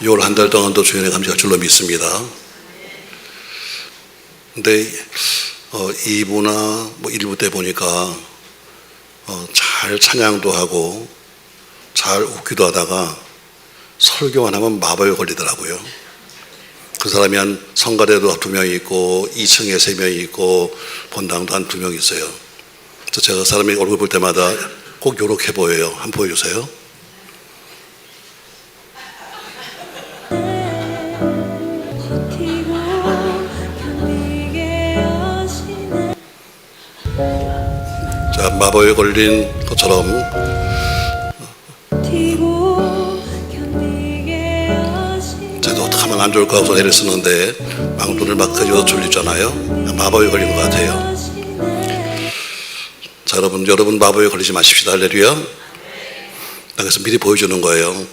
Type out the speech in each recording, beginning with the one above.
6월 한 달 동안도 주연의 감시할 줄로 믿습니다. 근데 2부나 1부 때 보니까 잘 찬양도 하고 잘 웃기도 하다가 설교만 하면 마법에 걸리더라고요. 그 사람이 한 성가대도 2명 있고 2층에 3명이 있고 본당도 한 2명 있어요. 그래서 제가 그 사람이 얼굴 볼 때마다 꼭 요렇게 보여요. 한번 보여주세요. 자, 마법에 걸린 것처럼 저도 어떡하면 안 좋을까 하고 애를 쓰는데 망토를 막 가지고 졸리잖아요. 마법에 걸린 것 같아요. 자, 여러분 마법에 걸리지 마십시다. 할렐루야. 그래서 미리 보여주는 거예요.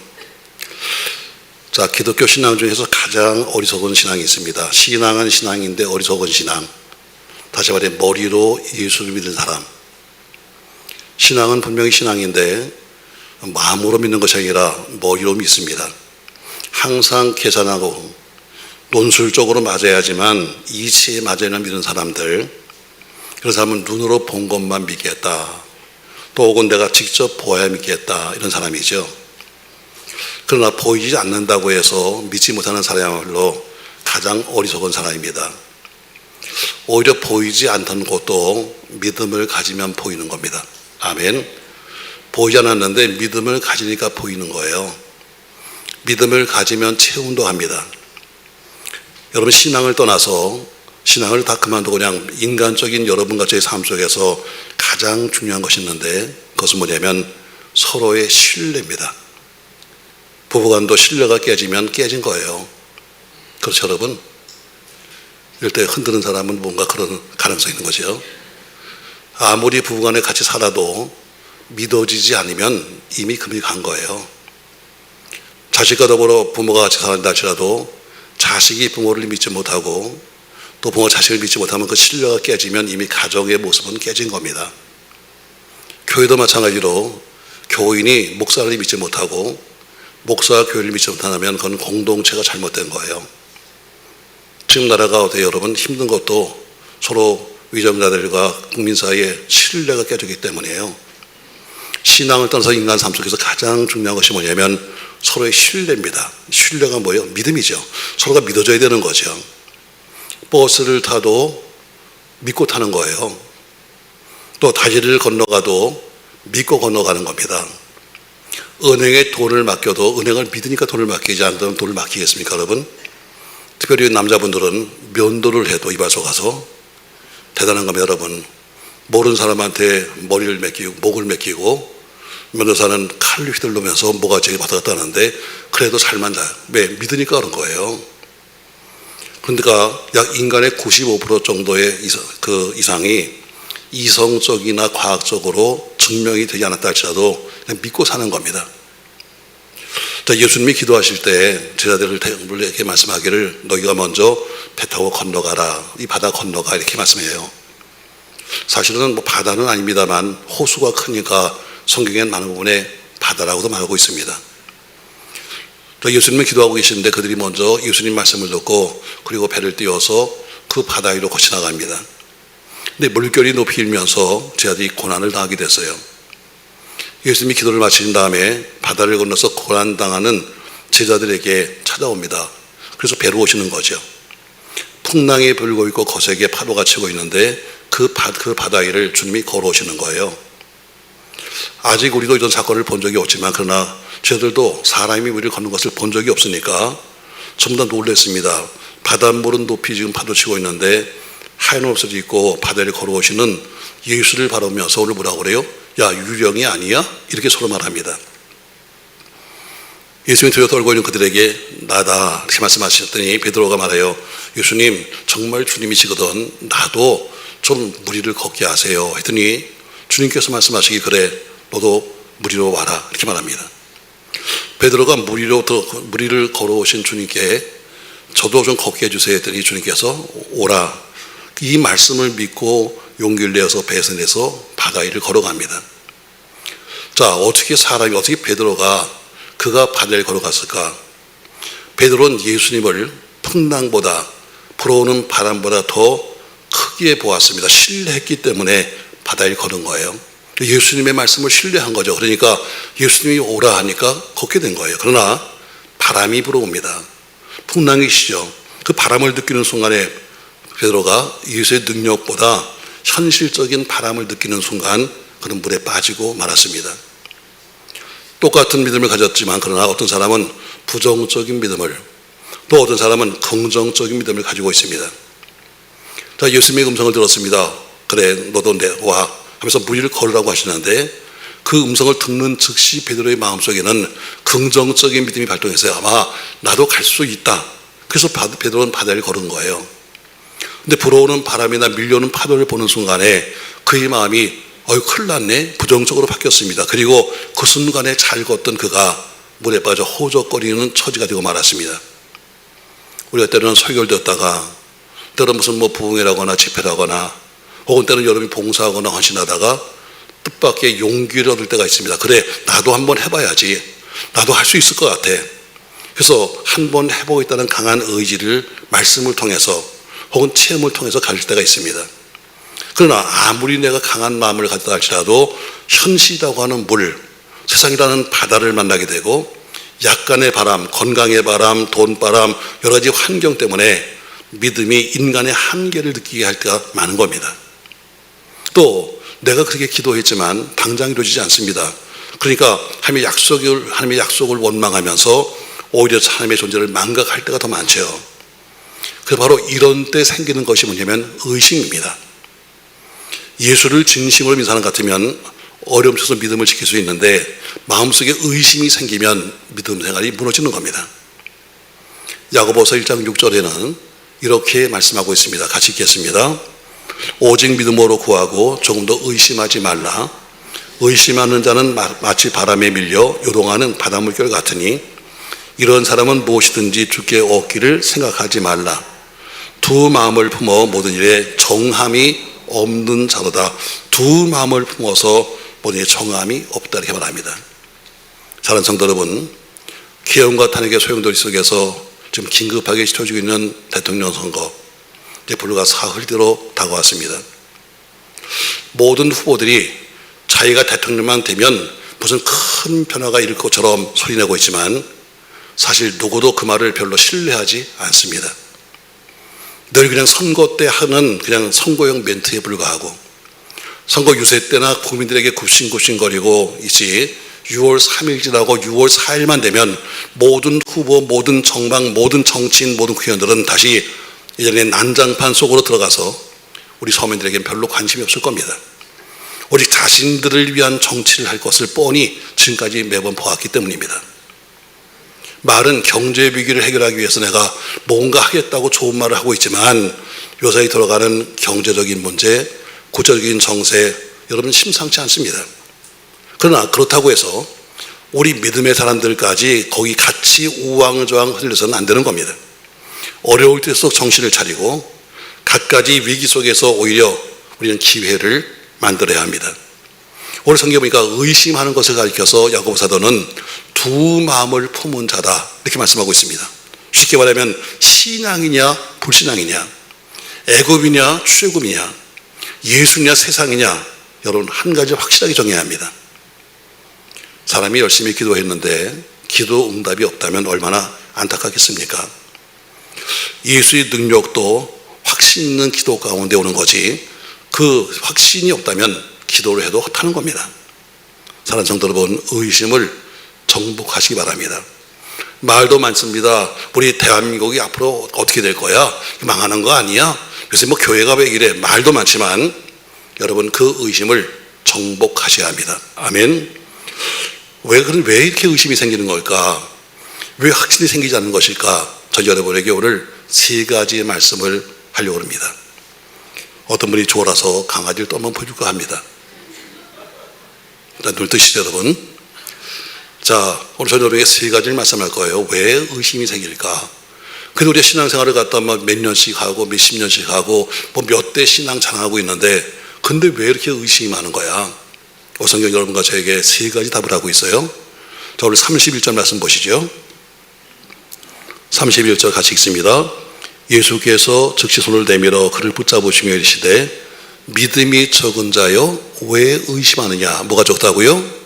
자, 기독교 신앙 중에서 가장 어리석은 신앙이 있습니다. 신앙은 신앙인데 어리석은 신앙. 다시 말해 머리로 예수를 믿는 사람. 신앙은 분명히 신앙인데 마음으로 믿는 것이 아니라 머리로 믿습니다. 항상 계산하고 논술적으로 맞아야지만 이치에 맞아야 믿는 사람들, 그런 사람은 눈으로 본 것만 믿겠다. 또 혹은 내가 직접 보아야 믿겠다. 이런 사람이죠. 그러나 보이지 않는다고 해서 믿지 못하는 사람이야말로 가장 어리석은 사람입니다. 오히려 보이지 않던 것도 믿음을 가지면 보이는 겁니다. 아멘. 보이지 않았는데 믿음을 가지니까 보이는 거예요. 믿음을 가지면 체험도 합니다. 여러분, 신앙을 떠나서 신앙을 다 그만두고 그냥 인간적인 여러분과 저의 삶 속에서 가장 중요한 것이 있는데 그것은 뭐냐면 서로의 신뢰입니다. 부부간도 신뢰가 깨지면 깨진 거예요. 그렇죠, 여러분? 이럴 때 흔드는 사람은 뭔가 그런 가능성이 있는 거죠. 아무리 부부간에 같이 살아도 믿어지지 않으면 이미 금이 간 거예요. 자식과 더불어 부모가 같이 산다 할지라도 자식이 부모를 믿지 못하고 또 부모가 자식을 믿지 못하면 그 신뢰가 깨지면 이미 가정의 모습은 깨진 겁니다. 교회도 마찬가지로 교인이 목사를 믿지 못하고 목사가 교회를 믿지 못하면 그건 공동체가 잘못된 거예요. 지금 나라가 어때요, 여러분? 힘든 것도 서로 위정자들과 국민 사이에 신뢰가 깨졌기 때문이에요. 신앙을 떠나서 인간 삶 속에서 가장 중요한 것이 뭐냐면 서로의 신뢰입니다. 신뢰가 뭐예요? 믿음이죠. 서로가 믿어줘야 되는 거죠. 버스를 타도 믿고 타는 거예요. 또 다리를 건너가도 믿고 건너가는 겁니다. 은행에 돈을 맡겨도 은행을 믿으니까 돈을 맡기지 않으면 돈을 맡기겠습니까, 여러분? 특별히 남자분들은 면도를 해도 이발소 가서 대단한 겁니다, 여러분. 모르는 사람한테 머리를 맡기고 목을 맡기고 면도사는 칼로 휘둘르면서 모가지에 왔다 갔다 하는데 그래도 잘 만나요. 왜? 믿으니까 그런 거예요. 그러니까 약 인간의 95% 정도의 그 이상이 이성적이나 과학적으로 증명이 되지 않았다 할지라도 그냥 믿고 사는 겁니다. 자, 예수님이 기도하실 때 제자들에게 말씀하기를 너희가 먼저 배 타고 건너가라. 이 바다 건너가 이렇게 말씀해요. 사실은 바다는 아닙니다만 호수가 크니까 성경에 많은 부분에 바다라고도 말하고 있습니다. 예수님은 기도하고 계시는데 그들이 먼저 예수님 말씀을 듣고 그리고 배를 띄워서 그 바다 위로 거쳐 나갑니다. 근데 물결이 높이 일면서 제자들이 고난을 당하게 됐어요. 예수님이 기도를 마친 다음에 바다를 건너서 고난당하는 제자들에게 찾아옵니다. 그래서 배로 오시는 거죠. 풍랑이 불고 있고 거세게 파도가 치고 있는데 그 바다 위를 주님이 걸어오시는 거예요. 아직 우리도 이런 사건을 본 적이 없지만 그러나 저희들도 사람이 우리를 걷는 것을 본 적이 없으니까 전부 다 놀랐습니다. 바닷물은 높이 지금 파도치고 있는데 하얀 옷을 입고 바다를 걸어오시는 예수를 바라보면서 오늘 뭐라고 그래요? 야, 유령이 아니야? 이렇게 서로 말합니다. 예수님이 두려워 떨고 있는 그들에게 나다 이렇게 말씀하셨더니 베드로가 말해요. 예수님, 정말 주님이시거든 나도 좀 무리를 걷게 하세요 했더니 주님께서 말씀하시기 그래 너도 무리로 와라 이렇게 말합니다. 베드로가 무리를 걸어오신 주님께 저도 좀 걷게 해주세요 했더니 주님께서 오라. 이 말씀을 믿고 용기를 내어서 배에서 내서 바다 위를 걸어갑니다. 자, 어떻게 베드로가 그가 바다를 걸어갔을까? 베드로는 예수님을 풍랑보다 불어오는 바람보다 더 크게 보았습니다. 신뢰했기 때문에 바다에 걸은 거예요. 예수님의 말씀을 신뢰한 거죠. 그러니까 예수님이 오라 하니까 걷게 된 거예요. 그러나 바람이 불어옵니다. 풍랑이 시죠. 그 바람을 느끼는 순간에 베드로가 예수의 능력보다 현실적인 바람을 느끼는 순간 그는 물에 빠지고 말았습니다. 똑같은 믿음을 가졌지만 그러나 어떤 사람은 부정적인 믿음을, 또 어떤 사람은 긍정적인 믿음을 가지고 있습니다. 자, 예수님의 음성을 들었습니다. 그래, 너도 와 하면서 물 위를 걸으라고 하시는데 그 음성을 듣는 즉시 베드로의 마음속에는 긍정적인 믿음이 발동했어요. 아마 나도 갈 수 있다. 그래서 베드로는 바다를 걸은 거예요. 근데 불어오는 바람이나 밀려오는 파도를 보는 순간에 그의 마음이 큰일 났네, 부정적으로 바뀌었습니다. 그리고 그 순간에 잘 걷던 그가 물에 빠져 호적거리는 처지가 되고 말았습니다. 우리가 때로는 설교되었다가 때로는 무슨 부흥회라거나 집회라거나 혹은 때로는 여러분이 봉사하거나 헌신하다가 뜻밖의 용기를 얻을 때가 있습니다. 그래, 나도 한번 해봐야지. 나도 할 수 있을 것 같아. 그래서 한번 해보겠다는 강한 의지를 말씀을 통해서 혹은 체험을 통해서 가질 때가 있습니다. 그러나 아무리 내가 강한 마음을 갖다 할지라도 현실이라고 하는 물, 세상이라는 바다를 만나게 되고 약간의 바람, 건강의 바람, 돈바람, 여러 가지 환경 때문에 믿음이 인간의 한계를 느끼게 할 때가 많은 겁니다. 또 내가 그렇게 기도했지만 당장 이루어지지 않습니다. 그러니까 하나님의 약속을 원망하면서 오히려 하나님의 존재를 망각할 때가 더 많죠. 그래서 바로 이런 때 생기는 것이 뭐냐면 의심입니다. 예수를 진심으로 믿는 사람 같으면 어려움 속에서 믿음을 지킬 수 있는데 마음속에 의심이 생기면 믿음 생활이 무너지는 겁니다. 야고보서 1장 6절에는 이렇게 말씀하고 있습니다. 같이 읽겠습니다. 오직 믿음으로 구하고 조금 더 의심하지 말라. 의심하는 자는 마치 바람에 밀려 요동하는 바닷물결 같으니 이런 사람은 무엇이든지 주께 얻기를 생각하지 말라. 두 마음을 품어 모든 일에 정함이 없는 자로다. 두 마음을 품어서 모든 일에 정함이 없다, 이렇게 말합니다. 사랑하는 성도 여러분, 기업과 탄핵의 소용돌이 속에서 지금 긴급하게 치러지고 있는 대통령 선거, 이제 불과 사흘대로 다가왔습니다. 모든 후보들이 자기가 대통령만 되면 무슨 큰 변화가 일을 것처럼 소리내고 있지만 사실 누구도 그 말을 별로 신뢰하지 않습니다. 늘 그냥 선거 때 하는 그냥 선거용 멘트에 불과하고 선거 유세 때나 국민들에게 굽신굽신거리고 있지 6월 3일 지나고 6월 4일만 되면 모든 후보, 모든 정당, 모든 정치인, 모든 국회의원들은 다시 예전에 난장판 속으로 들어가서 우리 서민들에게는 별로 관심이 없을 겁니다. 오직 자신들을 위한 정치를 할 것을 뻔히 지금까지 매번 보았기 때문입니다. 말은 경제 위기를 해결하기 위해서 내가 뭔가 하겠다고 좋은 말을 하고 있지만 요사이 들어가는 경제적인 문제, 구체적인 정세, 여러분 심상치 않습니다. 그러나 그렇다고 해서 우리 믿음의 사람들까지 거기 같이 우왕좌왕 흘려서는 안 되는 겁니다. 어려울 때일수록 정신을 차리고 갖가지 위기 속에서 오히려 우리는 기회를 만들어야 합니다. 오늘 성경에 보니까 의심하는 것을 가리켜서 야고보 사도는 두 마음을 품은 자다, 이렇게 말씀하고 있습니다. 쉽게 말하면 신앙이냐 불신앙이냐, 애굽이냐 출애굽이냐, 예수냐 세상이냐, 여러분 한 가지 확실하게 정해야 합니다. 사람이 열심히 기도했는데 기도 응답이 없다면 얼마나 안타깝겠습니까? 예수의 능력도 확신 있는 기도 가운데 오는 거지 그 확신이 없다면 기도를 해도 헛하는 겁니다. 사랑하는 성도 여러분, 의심을 정복하시기 바랍니다. 말도 많습니다. 우리 대한민국이 앞으로 어떻게 될 거야? 망하는 거 아니야? 요새 교회가 왜 이래? 말도 많지만 여러분 그 의심을 정복하셔야 합니다. 아멘. 왜 이렇게 의심이 생기는 걸까? 왜 확신이 생기지 않는 것일까? 저 여러분에게 오늘 세 가지의 말씀을 하려고 합니다. 어떤 분이 졸아서 강아지를 또 한번 보여줄까 합니다. 일단 눈 뜨시죠, 여러분. 자, 오늘 저는 여러분에게 세 가지를 말씀할 거예요. 왜 의심이 생길까? 그래도 우리가 신앙생활을 갖다 몇 년씩 하고 몇십 년씩 하고 몇 대 신앙 자랑하고 있는데 근데 왜 이렇게 의심이 많은 거야? 성경 여러분과 저에게 세 가지 답을 하고 있어요. 자, 오늘 31절 말씀 보시죠. 31절 같이 읽습니다. 예수께서 즉시 손을 내밀어 그를 붙잡으시며 이르시되 믿음이 적은 자여 왜 의심하느냐. 뭐가 적다고요?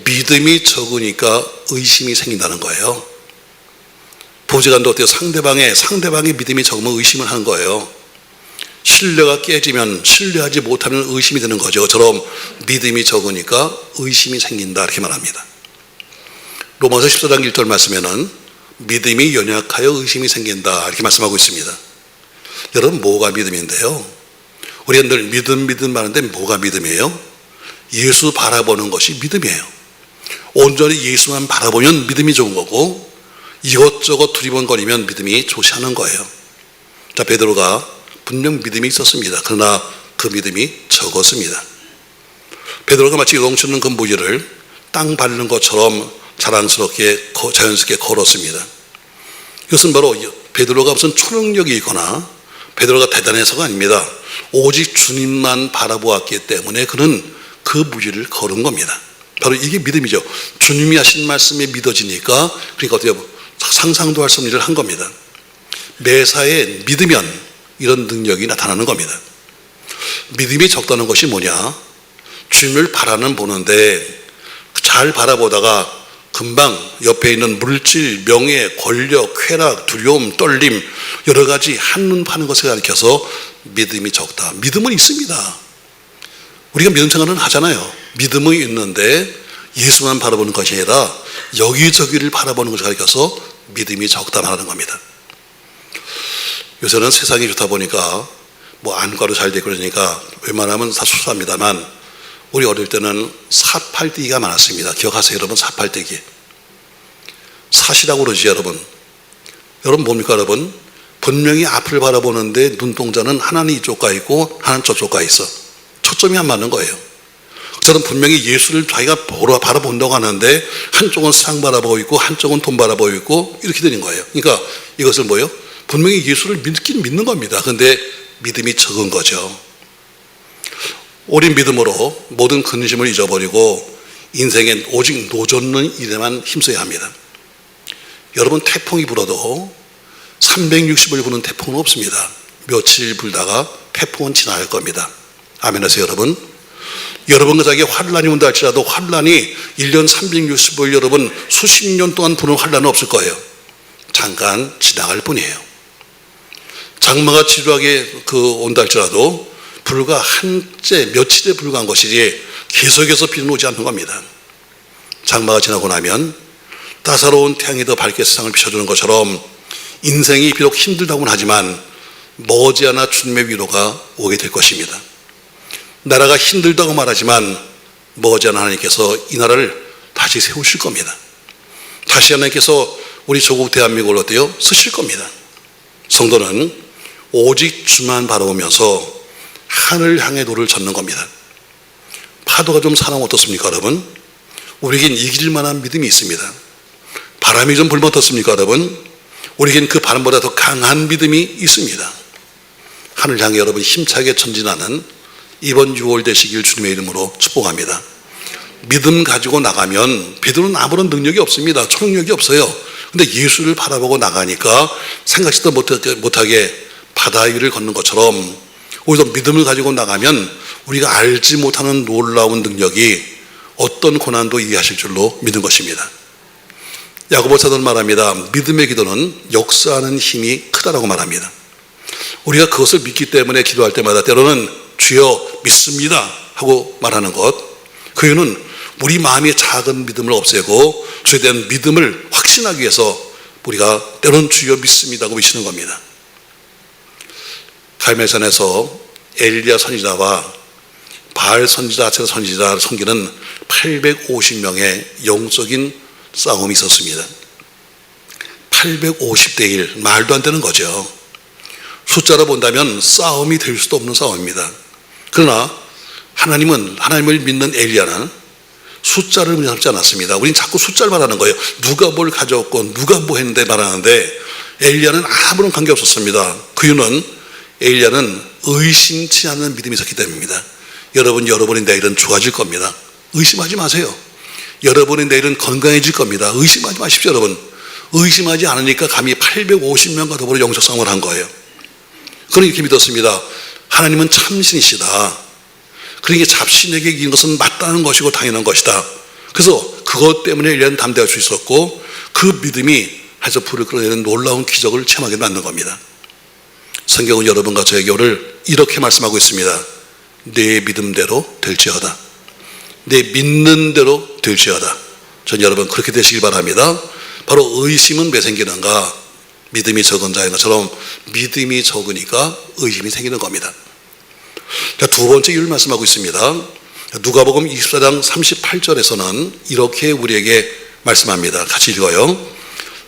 믿음이 적으니까 의심이 생긴다는 거예요. 보지간도 어때요? 상대방의 믿음이 적으면 의심을 하는 거예요. 신뢰가 깨지면 신뢰하지 못하면 의심이 드는 거죠. 저럼 믿음이 적으니까 의심이 생긴다 이렇게 말합니다. 로마서 14장 1절 말씀에는 믿음이 연약하여 의심이 생긴다 이렇게 말씀하고 있습니다. 여러분 뭐가 믿음인데요? 우리가 늘 믿음 하는데 뭐가 믿음이에요? 예수 바라보는 것이 믿음이에요. 온전히 예수만 바라보면 믿음이 좋은 거고 이것저것 두리번거리면 믿음이 좋지 않은 거예요. 자, 베드로가 분명 믿음이 있었습니다. 그러나 그 믿음이 적었습니다. 베드로가 마치 넘치는 그 무리를 땅 밟는 것처럼 자랑스럽게 자연스럽게 걸었습니다. 이것은 바로 베드로가 무슨 초능력이 있거나 베드로가 대단해서가 아닙니다. 오직 주님만 바라보았기 때문에 그는 그 무리를 걸은 겁니다. 바로 이게 믿음이죠. 주님이 하신 말씀이 믿어지니까 그러니까 어떻게 상상도 할 수 없는 일을 한 겁니다. 매사에 믿으면 이런 능력이 나타나는 겁니다. 믿음이 적다는 것이 뭐냐? 주님을 보는데 잘 바라보다가 금방 옆에 있는 물질, 명예, 권력, 쾌락, 두려움, 떨림 여러 가지 한눈 파는 것을 가리켜서 믿음이 적다. 믿음은 있습니다. 우리가 믿음 생활은 하잖아요. 믿음은 있는데 예수만 바라보는 것이 아니라 여기저기를 바라보는 것을 가리켜서 믿음이 적다 말하는 겁니다. 요새는 세상이 좋다 보니까 뭐 안과도 잘 되고 그러니까 웬만하면 다 수수합니다만 우리 어릴 때는 사팔대기가 많았습니다. 기억하세요 여러분? 사팔대기. 사시라고 그러지 여러분. 여러분 뭡니까 여러분? 분명히 앞을 바라보는데 눈동자는 하나는 이쪽 가 있고 하나는 저쪽 가 있어. 초점이 안 맞는 거예요. 저는 분명히 예수를 자기가 바라본다고 하는데 한쪽은 세상 바라보고 있고 한쪽은 돈 바라보고 있고 이렇게 되는 거예요. 그러니까 이것을 뭐예요? 분명히 예수를 믿는 겁니다. 그런데 믿음이 적은 거죠. 어린 믿음으로 모든 근심을 잊어버리고 인생에 오직 노젓는 일에만 힘써야 합니다. 여러분 태풍이 불어도 360을 부는 태풍은 없습니다. 며칠 불다가 태풍은 지나갈 겁니다. 아멘 하세요 여러분. 여러분 가정에 환란이 온다 할지라도 환란이 1년 360일 여러분 수십 년 동안 부는 환란은 없을 거예요. 잠깐 지나갈 뿐이에요. 장마가 지루하게 온다 할지라도 불과 며칠에 불과한 것이지 계속해서 비는 오지 않는 겁니다. 장마가 지나고 나면 따사로운 태양이 더 밝게 세상을 비춰주는 것처럼 인생이 비록 힘들다고는 하지만 머지않아 주님의 위로가 오게 될 것입니다. 나라가 힘들다고 말하지만 머지않아 하나님께서 이 나라를 다시 세우실 겁니다. 다시 하나님께서 우리 조국 대한민국을 어때요? 쓰실 겁니다. 성도는 오직 주만 바라보면서 하늘 향해 노를 젓는 겁니다. 파도가 좀 사나우면 어떻습니까 여러분? 우리에겐 이길 만한 믿음이 있습니다. 바람이 좀 불면 어떻습니까 여러분? 우리에겐 그 바람보다 더 강한 믿음이 있습니다. 하늘 향해 여러분 힘차게 전진하는 이번 6월 되시길 주님의 이름으로 축복합니다. 믿음 가지고 나가면 베드로는 아무런 능력이 없습니다. 초능력이 없어요. 근데 예수를 바라보고 나가니까 생각지도 못하게 바다 위를 걷는 것처럼 우리도 믿음을 가지고 나가면 우리가 알지 못하는 놀라운 능력이 어떤 고난도 이해하실 줄로 믿는 것입니다. 야고보 사도는 말합니다. 믿음의 기도는 역사하는 힘이 크다라고 말합니다. 우리가 그것을 믿기 때문에 기도할 때마다 때로는 주여 믿습니다 하고 말하는 것, 그 이유는 우리 마음의 작은 믿음을 없애고 주에 대한 믿음을 확신하기 위해서 우리가 때로는 주여 믿습니다 하고 외치는 겁니다. 갈멜산에서 엘리야 선지자와 바알 선지자, 아세라 선지자를 섬기는 850명의 영적인 싸움이 있었습니다. 850대 1, 말도 안 되는 거죠. 숫자로 본다면 싸움이 될 수도 없는 싸움입니다. 그러나 하나님을 믿는 엘리야는 숫자를 잡지 않았습니다. 우린 자꾸 숫자를 말하는 거예요. 누가 뭘 가져왔고 누가 뭐 했는데 말하는데 엘리야는 아무런 관계 없었습니다. 그 이유는 엘리야는 의심치 않는 믿음이 있었기 때문입니다. 여러분의 내일은 좋아질 겁니다. 의심하지 마세요. 여러분의 내일은 건강해질 겁니다. 의심하지 마십시오 여러분. 의심하지 않으니까 감히 850명과 더불어 영적 싸움을 한 거예요. 그러니 이렇게 믿었습니다. 하나님은 참신이시다. 그러니까 잡신에게 이긴 것은 맞다는 것이고 당연한 것이다. 그래서 그것 때문에 엘리야는 담대할 수 있었고 그 믿음이 해서 불을 끌어내는 놀라운 기적을 체험하게 만든 겁니다. 성경은 여러분과 저에게 오늘 이렇게 말씀하고 있습니다. 내 믿음대로 될지어다. 내 믿는 대로 될지어다. 전 여러분 그렇게 되시길 바랍니다. 바로 의심은 왜 생기는가? 믿음이 적은 자인 것처럼 믿음이 적으니까 의심이 생기는 겁니다. 자, 두 번째 이유를 말씀하고 있습니다. 누가복음 24장 38절에서는 이렇게 우리에게 말씀합니다. 같이 읽어요.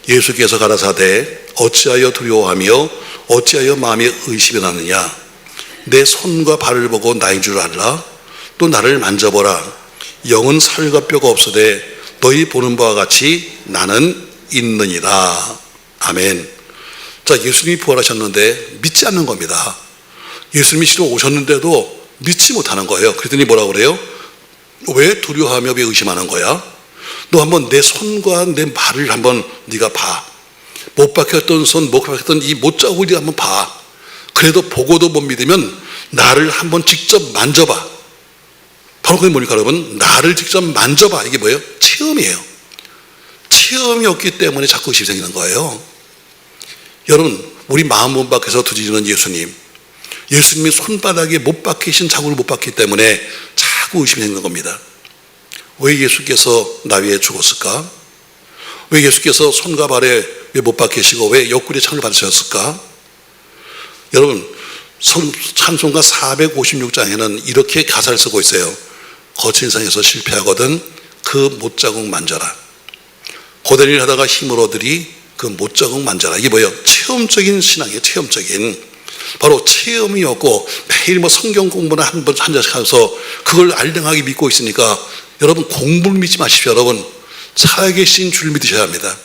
예수께서 가라사대 어찌하여 두려워하며 어찌하여 마음에 의심이 나느냐? 내 손과 발을 보고 나인 줄 알라. 또 나를 만져보라. 영은 살과 뼈가 없으되 너희 보는 바와 같이 나는 있느니라. 아멘. 자, 예수님이 부활하셨는데 믿지 않는 겁니다. 예수님이 실로 오셨는데도 믿지 못하는 거예요. 그랬더니 뭐라고 그래요? 왜 두려워하며 왜 의심하는 거야? 너 한번 내 손과 내 발을 한번 네가 봐. 못 박혔던 손, 못 박혔던 이 못자국을 네가 한번 봐. 그래도 보고도 못 믿으면 나를 한번 직접 만져봐. 바로 그게 뭡니까 여러분? 나를 직접 만져봐. 이게 뭐예요? 체험이에요. 체험이 없기 때문에 자꾸 의심이 생기는 거예요. 여러분, 우리 마음 못 박혀서 두드리는 예수님, 예수님이 손바닥에 못 박히신 자국을 못 박기 때문에 자꾸 의심이 생기는 겁니다. 왜 예수께서 나 위해 죽었을까? 왜 예수께서 손과 발에 왜 못 박히시고 왜 옆구리에 창을 받으셨을까? 여러분, 찬송가 456장에는 이렇게 가사를 쓰고 있어요. 거친 상에서 실패하거든 그 못자국 만져라. 고된 일 하다가 힘을 얻으리 그 못자국 만져라. 이게 뭐예요? 체험적인 신앙이에요. 체험적인. 바로 체험이 없고 매일 뭐 성경 공부나 한 잔씩 하면서 그걸 알량하게 믿고 있으니까 여러분 공부를 믿지 마십시오. 여러분 살아계신 주를 믿으셔야 합니다.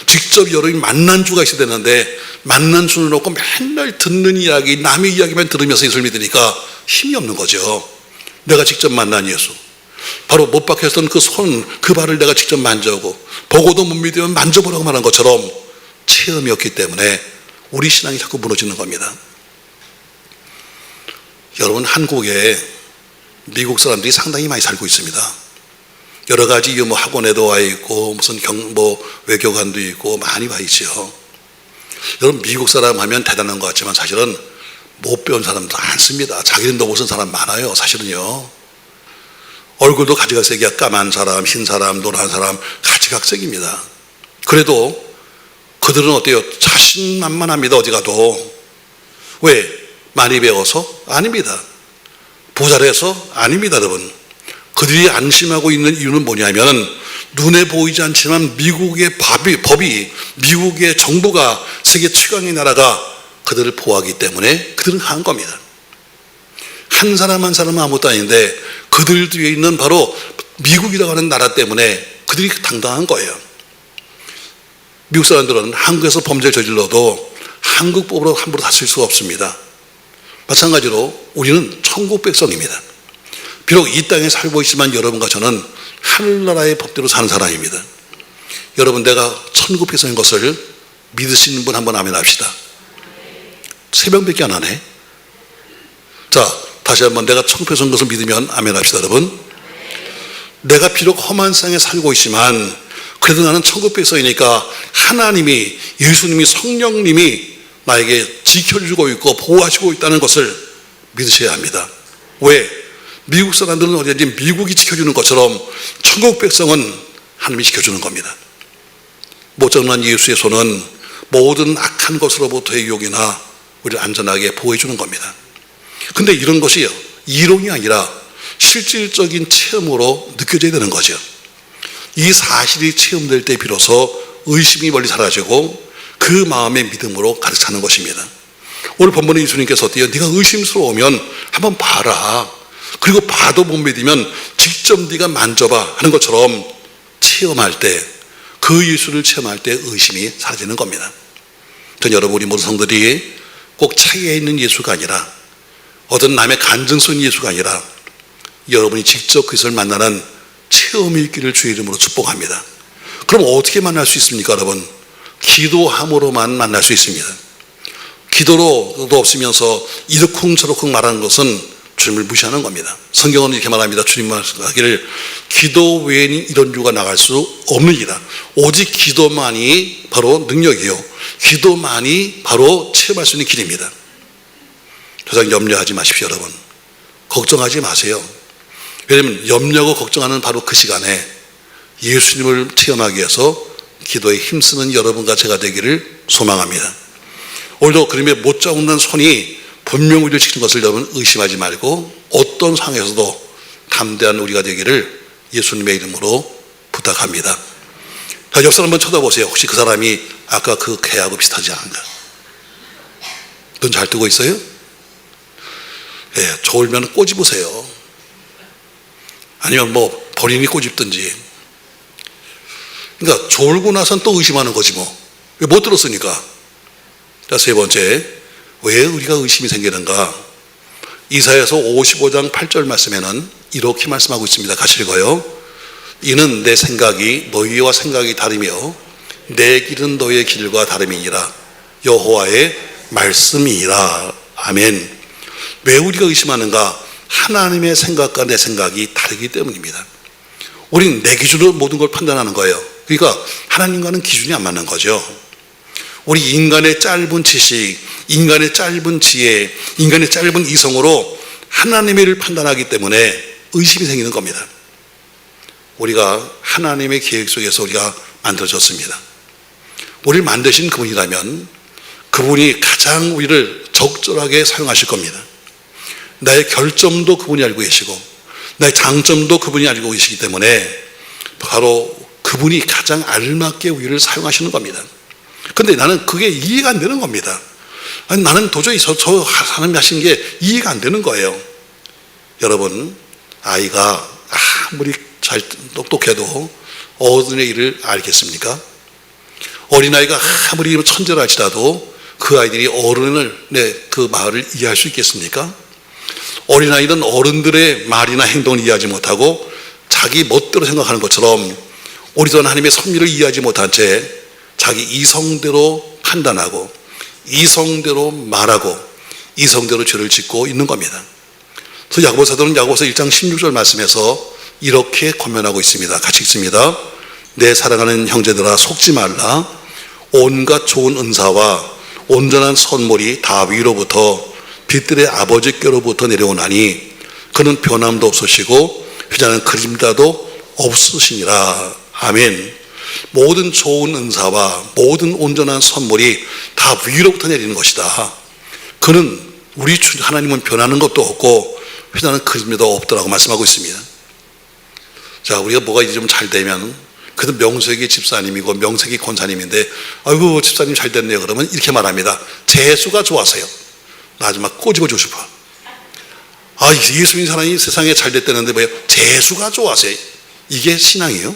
직접 여러분이 만난 주가 있어야 되는데 만난 주를 놓고 맨날 듣는 이야기, 남의 이야기만 들으면서 예수를 믿으니까 힘이 없는 거죠. 내가 직접 만난 예수, 바로 못 박혔던 그 손, 그 발을 내가 직접 만져보고 보고도 못 믿으면 만져보라고 말한 것처럼 체험이 없기 때문에 우리 신앙이 자꾸 무너지는 겁니다. 여러분, 한국에 미국 사람들이 상당히 많이 살고 있습니다. 여러 가지 뭐 학원에도 와 있고 무슨 외교관도 있고 많이 와 있죠. 여러분, 미국 사람 하면 대단한 것 같지만 사실은 못 배운 사람도 많습니다. 자기는 더 못쓴 사람 많아요. 사실은요. 얼굴도 가지각색이야. 까만 사람, 흰 사람, 노란 사람 가지각색입니다. 그래도 그들은 어때요? 자신만만합니다. 어디 가도. 왜? 많이 배워서? 아닙니다. 부자라서? 아닙니다. 여러분, 그들이 안심하고 있는 이유는 뭐냐면 눈에 보이지 않지만 미국의 법이 미국의 정부가 세계 최강의 나라가 그들을 보호하기 때문에 그들은 강한 겁니다. 한 사람 한 사람은 아무것도 아닌데 그들 뒤에 있는 바로 미국이라고 하는 나라 때문에 그들이 당당한 거예요. 미국 사람들은 한국에서 범죄를 저질러도 한국 법으로 함부로 다쓸 수가 없습니다. 마찬가지로 우리는 천국 백성입니다. 비록 이 땅에 살고 있지만 여러분과 저는 하늘나라의 법대로 사는 사람입니다. 여러분, 내가 천국 백성인 것을 믿으시는 분 한번 아멘 합시다. 세 명밖에 안 하네. 자, 다시 한번 내가 천국 백성인 것을 믿으면 아멘 합시다. 여러분, 내가 비록 험한 세상에 살고 있지만 그래도 나는 천국 백성이니까 하나님이, 예수님이, 성령님이 나에게 지켜주고 있고 보호하시고 있다는 것을 믿으셔야 합니다. 왜? 미국 사람들은 어디든지 미국이 지켜주는 것처럼 천국 백성은 하나님이 지켜주는 겁니다. 모정난 예수의 손은 모든 악한 것으로부터의 유혹이나 우리를 안전하게 보호해 주는 겁니다. 근데 이런 것이 이론이 아니라 실질적인 체험으로 느껴져야 되는 거죠. 이 사실이 체험될 때 비로소 의심이 멀리 사라지고 그 마음의 믿음으로 가득 차는 것입니다. 오늘 본문의 예수님께서 어때요? 네가 의심스러우면 한번 봐라. 그리고 봐도 못 믿으면 직접 네가 만져봐 하는 것처럼 체험할 때, 그 예수를 체험할 때 의심이 사라지는 겁니다. 전 여러분, 우리 모든 성들이 꼭 차이에 있는 예수가 아니라 어떤 남의 간증성 예수가 아니라 여러분이 직접 그것을 만나는 체험이 있기를 주의 이름으로 축복합니다. 그럼 어떻게 만날 수 있습니까, 여러분? 기도함으로만 만날 수 있습니다. 기도로도 없으면서 이러쿵저러쿵 말하는 것은 주님을 무시하는 겁니다. 성경은 이렇게 말합니다. 주님 말씀하기를 기도 외에는 이런 유가 나갈 수 없느니라. 오직 기도만이 바로 능력이요, 기도만이 바로 체험할 수 있는 길입니다. 더 이상 염려하지 마십시오. 여러분, 걱정하지 마세요. 왜냐하면 염려하고 걱정하는 바로 그 시간에 예수님을 체험하기 위해서 기도에 힘쓰는 여러분과 제가 되기를 소망합니다. 오늘도 그림에 못 잡는 손이 분명 우리를 지키는 것을 여러분 의심하지 말고 어떤 상황에서도 담대한 우리가 되기를 예수님의 이름으로 부탁합니다. 자, 옆 사람 한번 쳐다보세요. 혹시 그 사람이 아까 그 개하고 비슷하지 않은가? 눈 잘 뜨고 있어요? 예, 좋으면 꼬집으세요. 아니면 뭐 본인이 꼬집든지. 그러니까 졸고 나선 또 의심하는 거지 뭐. 왜 못 들었으니까. 자, 세 번째, 왜 우리가 의심이 생기는가? 이사야서 55장 8절 말씀에는 이렇게 말씀하고 있습니다. 같이 읽어요. 이는 내 생각이 너희와 생각이 다르며 내 길은 너희의 길과 다름이니라. 여호와의 말씀이니라. 아멘. 왜 우리가 의심하는가? 하나님의 생각과 내 생각이 다르기 때문입니다. 우리는 내 기준으로 모든 걸 판단하는 거예요. 그러니까 하나님과는 기준이 안 맞는 거죠. 우리 인간의 짧은 지식, 인간의 짧은 지혜, 인간의 짧은 이성으로 하나님의 일을 판단하기 때문에 의심이 생기는 겁니다. 우리가 하나님의 계획 속에서 우리가 만들어졌습니다. 우리를 만드신 그분이라면 그분이 가장 우리를 적절하게 사용하실 겁니다. 나의 결점도 그분이 알고 계시고 나의 장점도 그분이 알고 계시기 때문에 바로 그분이 가장 알맞게 우리를 사용하시는 겁니다. 근데 나는 그게 이해가 안 되는 겁니다. 아니, 나는 도저히 저 하나님이 하신 게 이해가 안 되는 거예요. 여러분, 아이가 아무리 잘 똑똑해도 어른의 일을 알겠습니까? 어린아이가 아무리 천재라 할지라도 그 아이들이 어른의 그 말을 이해할 수 있겠습니까? 어린아이는 어른들의 말이나 행동을 이해하지 못하고 자기 멋대로 생각하는 것처럼 우리도 하나님의 섭리를 이해하지 못한 채 자기 이성대로 판단하고 이성대로 말하고 이성대로 죄를 짓고 있는 겁니다. 그래서 야고보 사도는 야고보서 1장 16절 말씀에서 이렇게 권면하고 있습니다. 같이 읽습니다. 내 사랑하는 형제들아, 속지 말라. 온갖 좋은 은사와 온전한 선물이 다 위로부터 빛들의 아버지께로부터 내려오나니 그는 변함도 없으시고 휘자는 그림자도 없으시니라. 아멘. 모든 좋은 은사와 모든 온전한 선물이 다 위로부터 내리는 것이다. 그는 우리 주 하나님은 변하는 것도 없고 휘자는 그림자도 없더라고 말씀하고 있습니다. 자, 우리가 뭐가 이제 좀 잘 되면 그래도 명색이 집사님이고 명색이 권사님인데 아이고 집사님 잘 됐네요 그러면 이렇게 말합니다. 재수가 좋아서요. 나 아주 막 꼬집어주고 싶어. 아, 예수 믿는 사람이 세상에 잘 됐다는데 뭐예요? 재수가 좋아서요. 이게 신앙이에요?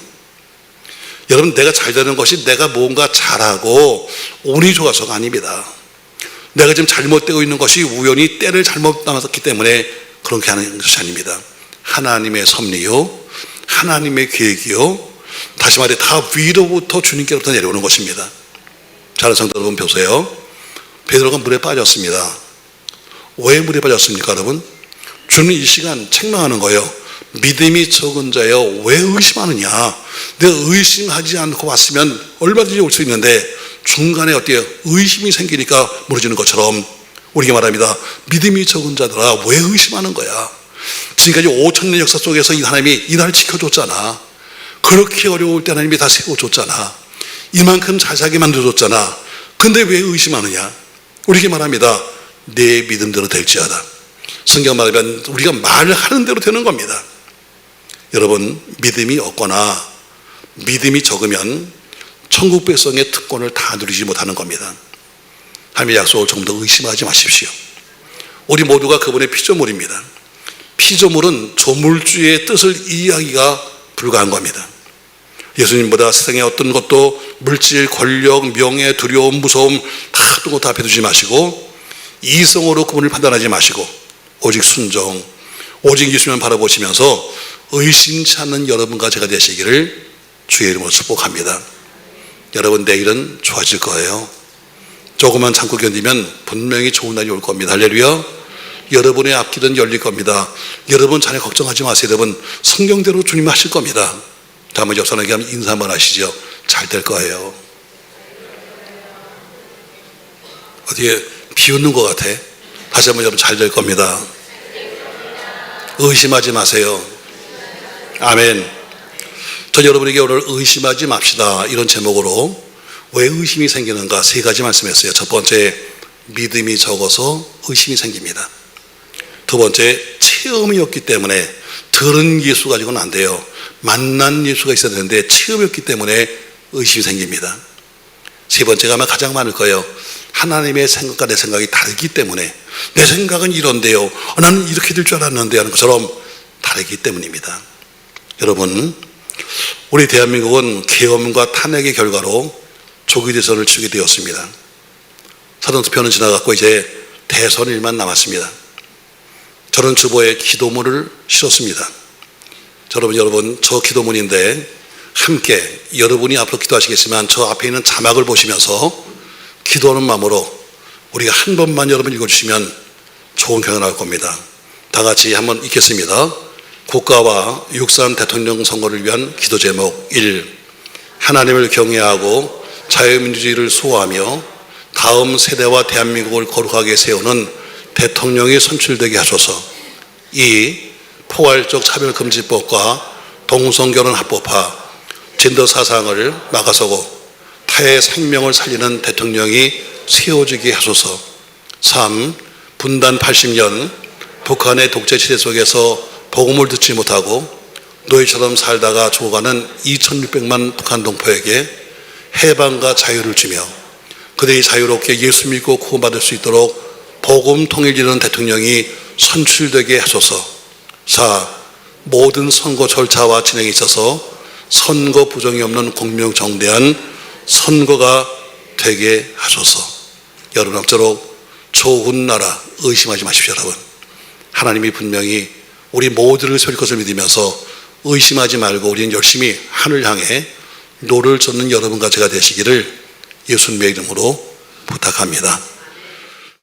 여러분, 내가 잘 되는 것이 내가 뭔가 잘하고 운이 좋아서가 아닙니다. 내가 지금 잘못되고 있는 것이 우연히 때를 잘못 남았기 때문에 그렇게 하는 것이 아닙니다. 하나님의 섭리요, 하나님의 계획이요, 다시 말해 다 위로부터 주님께로부터 내려오는 것입니다. 잘 성도 여러분 보세요. 베드로가 물에 빠졌습니다. 왜 물에 빠졌습니까 여러분? 주는 이 시간 책망하는 거예요. 믿음이 적은 자여 왜 의심하느냐. 내가 의심하지 않고 왔으면 얼마든지 올 수 있는데 중간에 어때요? 의심이 생기니까 무너지는 것처럼 우리가 말합니다. 믿음이 적은 자들아 왜 의심하는 거야. 지금까지 5,000년 역사 속에서 이 하나님이 이 나라를 지켜줬잖아. 그렇게 어려울 때 하나님이 다 세워줬잖아. 이만큼 잘 살게 만들어줬잖아. 근데 왜 의심하느냐. 우리에게 말합니다. 내 믿음대로 될지어다. 성경 말하면 우리가 말을 하는 대로 되는 겁니다. 여러분, 믿음이 없거나 믿음이 적으면 천국 백성의 특권을 다 누리지 못하는 겁니다. 하나님의 약속을 조금 더 의심하지 마십시오. 우리 모두가 그분의 피조물입니다. 피조물은 조물주의 뜻을 이해하기가 불가한 겁니다. 예수님보다 세상의 어떤 것도 물질, 권력, 명예, 두려움, 무서움 다 어떤 것도 앞에 두지 마시고 이성으로 그분을 판단하지 마시고 오직 순종, 오직 예수님을 바라보시면서 의심치 않는 여러분과 제가 되시기를 주의 이름으로 축복합니다. 여러분 내일은 좋아질 거예요. 조금만 참고 견디면 분명히 좋은 날이 올 겁니다. 할렐루야. 여러분의 앞길은 열릴 겁니다. 여러분 자네 걱정하지 마세요. 여러분 성경대로 주님이 하실 겁니다. 자, 한번 옆사람에게 한번 인사 한번 하시죠. 잘 될 거예요. 어디에 비웃는 것 같아. 다시 한번 여러분 잘 될 겁니다. 의심하지 마세요. 아멘. 저 여러분에게 오늘 의심하지 맙시다 이런 제목으로 왜 의심이 생기는가 세 가지 말씀했어요. 첫 번째, 믿음이 적어서 의심이 생깁니다. 두 번째, 체험이 없기 때문에 들은 예수 가지고는 안 돼요. 만난 예수가 있어야 되는데 체험이 없기 때문에 의심이 생깁니다. 세 번째가 아마 가장 많을 거예요. 하나님의 생각과 내 생각이 다르기 때문에 내 생각은 이런데요, 나는 이렇게 될 줄 알았는데 하는 것처럼 다르기 때문입니다. 여러분, 우리 대한민국은 계엄과 탄핵의 결과로 조기 대선을 치르게 되었습니다. 사전투표는 지나갔고 이제 대선일만 남았습니다. 저는 주보에 기도문을 실었습니다. 여러분 저 기도문인데 함께 여러분이 앞으로 기도하시겠지만 저 앞에 있는 자막을 보시면서 기도하는 마음으로 우리가 한 번만 여러분 읽어주시면 좋은 결과 나올 겁니다. 다 같이 한번 읽겠습니다. 국가와 육선 대통령 선거를 위한 기도 제목 1. 하나님을 경외하고 자유민주주의를 수호하며 다음 세대와 대한민국을 거룩하게 세우는 대통령이 선출되게 하소서. 2. 포괄적 차별금지법과 동성결혼 합법화, 젠더 사상을 막아서고 타의 생명을 살리는 대통령이 세워지게 하소서. 3. 분단 80년 북한의 독재 시대 속에서 복음을 듣지 못하고 노예처럼 살다가 죽어가는 2600만 북한 동포에게 해방과 자유를 주며 그들이 자유롭게 예수 믿고 구원받을 수 있도록 복음 통일이라는 대통령이 선출되게 하소서. 4. 모든 선거 절차와 진행에 있어서 선거 부정이 없는 공명정대한 선거가 되게 하소서. 여러분 앞으로 좋은 나라 의심하지 마십시오. 여러분, 하나님이 분명히 우리 모두를 세울 것을 믿으면서 의심하지 말고 우리는 열심히 하늘 향해 노를 젓는 여러분과 제가 되시기를 예수님의 이름으로 부탁합니다.